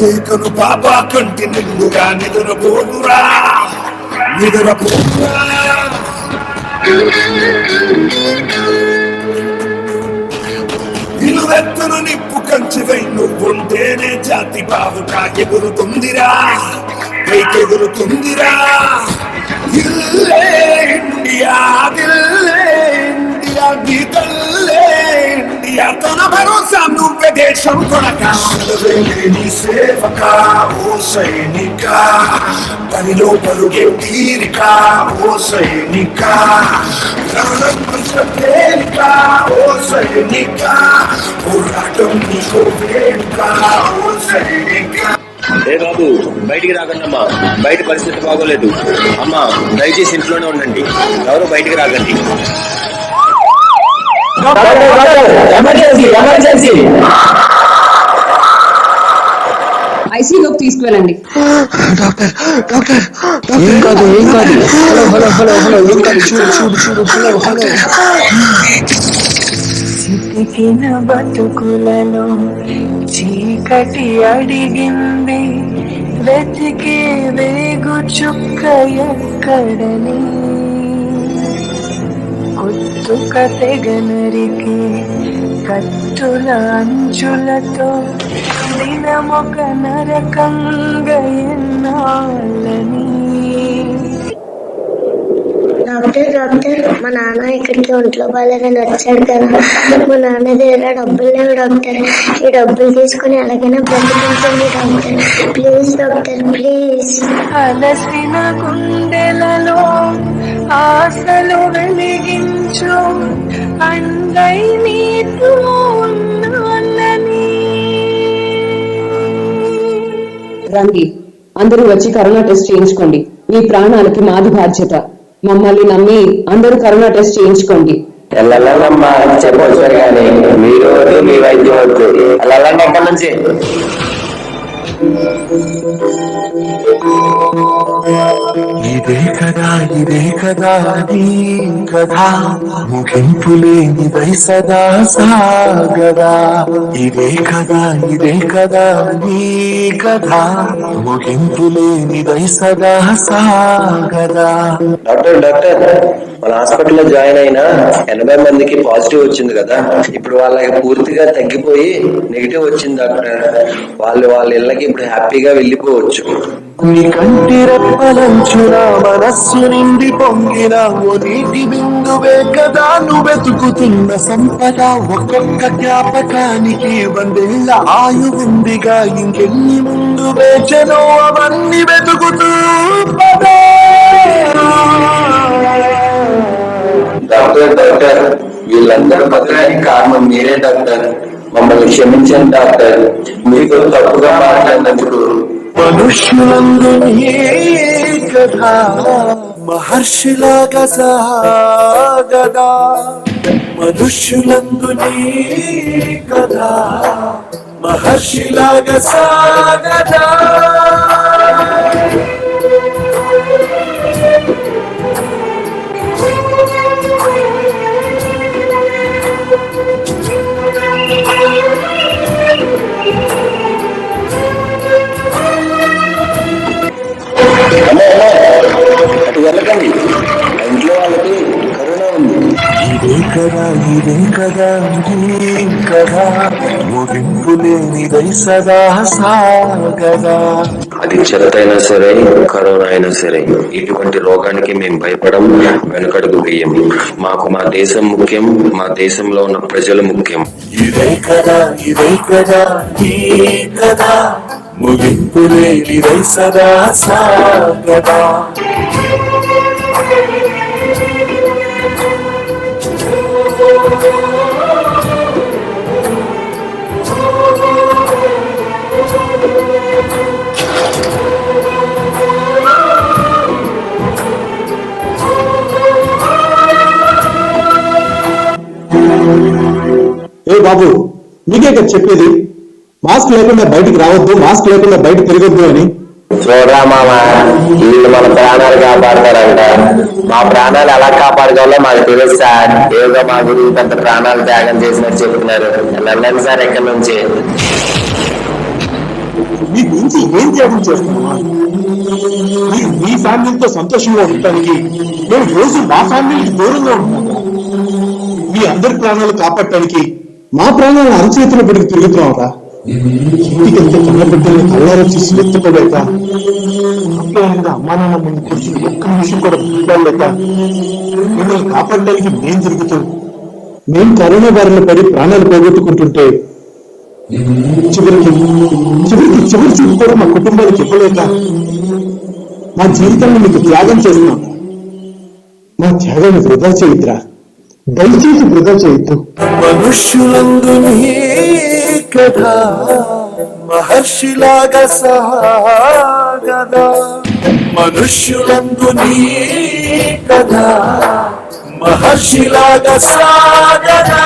లేఖను బాబా కంటి నిండుగా నిద్రపోదురా నిద్రపోదురా. నిలువెత్తును నిప్పు కంచివై నువ్వుంటేనే జాతి బావుగా ఎగురుతుందిరా పైకెగురుతుందిరా. దిల్లే ఇండియా దిల్లే ఇండియా నీ తల్లే ఇండియా తన భరోసా నువ్వే దేశం కొనక నీ సేవక ఓ సైనిక పనిలో పరుగే తీరిక ఓ సైనిక తేలిక ఓ సైనిక పోరాటం నీకు వేడుక ఓ సైనిక. ఏ బాబు బయటికి రాకండమ్మా, బయట పరిస్థితి బాగోలేదు. అమ్మా దయచేసి ఇంట్లోనే ఉండండి, ఎవరు బయటికి రాకండి. ఐసీయూలోకి తీసుకువెళ్ళండి. డాక్టర్ డాక్టర్ ఏం కాదు ఏం కాదు. హలో హలో హలో హలో ఏం కాదు. చూడు చూడు చూడు హలో హలో. చితికిన బతుకులలో చీకటి అడిగింది, వెతికే వేగు చుక్క ఎక్కడని, కొత్తుక తెగనరికి కత్తుల అంచులతో దినమొక నరకంగా ఎన్నాళ్ళని. డాక్టర్ డాక్టర్ మా నాన్న ఇక్కడికి ఒంట్లో బాగాలేదని వచ్చాడు కదా, మా నాన్న దగ్గర డబ్బులు లేవు డాక్టర్, ఈ డబ్బులు తీసుకుని ఎలాగైనా బ్రతికించండి డాక్టర్, ప్లీజ్ డాక్టర్ ప్లీజ్. అలసిన గుండెలలో ఆశలు వెలిగించు, అండై నీతో ఉన్నానని. రండి, అందరూ వచ్చి కరోనా టెస్ట్ చేయించుకోండి. మీ ప్రాణాలకి మాది బాధ్యత. మమ్మల్ని నమ్మి అందరూ కరోనా టెస్ట్ చేయించుకోండి. వెళ్ళమ్మా చెప్పవచ్చు కానీ మీరు వద్దు, మీ వైద్యం వద్దు. వెళ్ళండి ఎక్కడి నుంచి. ఇదే కదా నీ కథ, ముగింపు లేనిదై సదా సాగదా. ఇదే కదా నీ కథ, ముగింపు లేనిదై సదా సాగదా. డాక్టర్ మన హాస్పిటల్లో జాయిన్ అయిన 80 మందికి పాజిటివ్ వచ్చింది కదా, ఇప్పుడు వాళ్ళకి పూర్తిగా తగ్గిపోయి నెగిటివ్ వచ్చింది డాక్టర్. వాళ్ళ ఇళ్ళకి ఇప్పుడు హ్యాపీగా వెళ్ళిపోవచ్చు. నీ కంటి రెప్పలంచున మనస్సు నిండి పొంగిన ఓ నీటి బిందువే కదా నువ్వు వెతుకుతున్న సంపద. ఒక్కొక్క జ్ఞాపకానికి 100 ఏళ్ల ఆయువుందిగా, ఇంకెన్ని ముందు వేచనో అవన్నీ వెతుకుతూ పదా. డాక్టర్ వీళ్ళందరూ బతకడానికి కారణం మీరే డాక్టర్. మమ్మల్ని క్షమించండి డాక్టర్, మీకు తప్పుగా మాట్లాడినందుకు. మనుష్యులందు కథ మహర్షిలాగా సాగదా, మనుష్యులందు కథ మహర్షిలాగా సాగదా. అటు వెళ్ళకండి, ఇంట్లో వాళ్ళకి కరోనా ఉంది. ఇదే కదా ముగింపు లేనిదై సదా సాగదా. అది చెత్తైనా సరే, కరోనా అయినా సరే, ఇటువంటి రోగానికి మేము భయపడం, వెనుకడుగు వేయం. మాకు మా దేశం ముఖ్యం, మా దేశంలో ఉన్న ప్రజలు ముఖ్యం. ఇదే కదా ముగింపు లేనిదై సదా సాగదా. ఏ బాబు, నీకే కదా చెప్పేది మాస్క్ లేకుండా బయటికి రావద్దు, మాస్క్ లేకుండా బయట తిరగొద్దు అని. చూడరా మామ, వీళ్ళు మన ప్రాణాలు కాపాడతారంట. మా ప్రాణాలు ఎలా కాపాడుకోవాలో మాకు తెలుసు సార్. ఏదో మా గురువు పెద్ద ప్రాణాలు త్యాగం చేసినట్టు చెప్తున్నారు. వెళ్ళండి సార్ ఎక్కడి నుంచి. మీ గురించి ఏం త్యాగం చేస్తున్నావా? మీ ఫ్యామిలీతో సంతోషంగా ఉండటానికి మేము రోజు మా ఫ్యామిలీకి దూరంగా ఉంటాము. మీ అందరి ప్రాణాలు కాపాడటానికి మా ప్రాణాలను అరచేతిలో పెడికి తిరుగుతున్నావురా. ఇంటికెళ్తే కన్న బిడ్డల్ని కళ్ళారా చూసి ఎత్తుకోలేక, అప్యాయంగా అమ్మా నాన్న ముందు కూర్చుని ఒక్క నిమిషం కూడా మాట్లాడలేక, మిమ్మల్ని కాపాడడానికి మేం తిరుగుతూ మేము కరోనా బారిన పడి ప్రాణాలు పోగొట్టుకుంటుంటే చివరికి చివరి చూపు కూడా మా కుటుంబాలకు ఇవ్వలేక మా జీవితాన్ని మీకు త్యాగం చేస్తున్నాం. మా త్యాగాన్ని వృధా చేయొద్దురా, దయచేసి వృధా చేయొద్దు. మనుష్యులందు నీ కథ మహర్షిలాగా సాగదా, మనుష్యులందు నీ కథ మహర్షిలాగా సాగదా.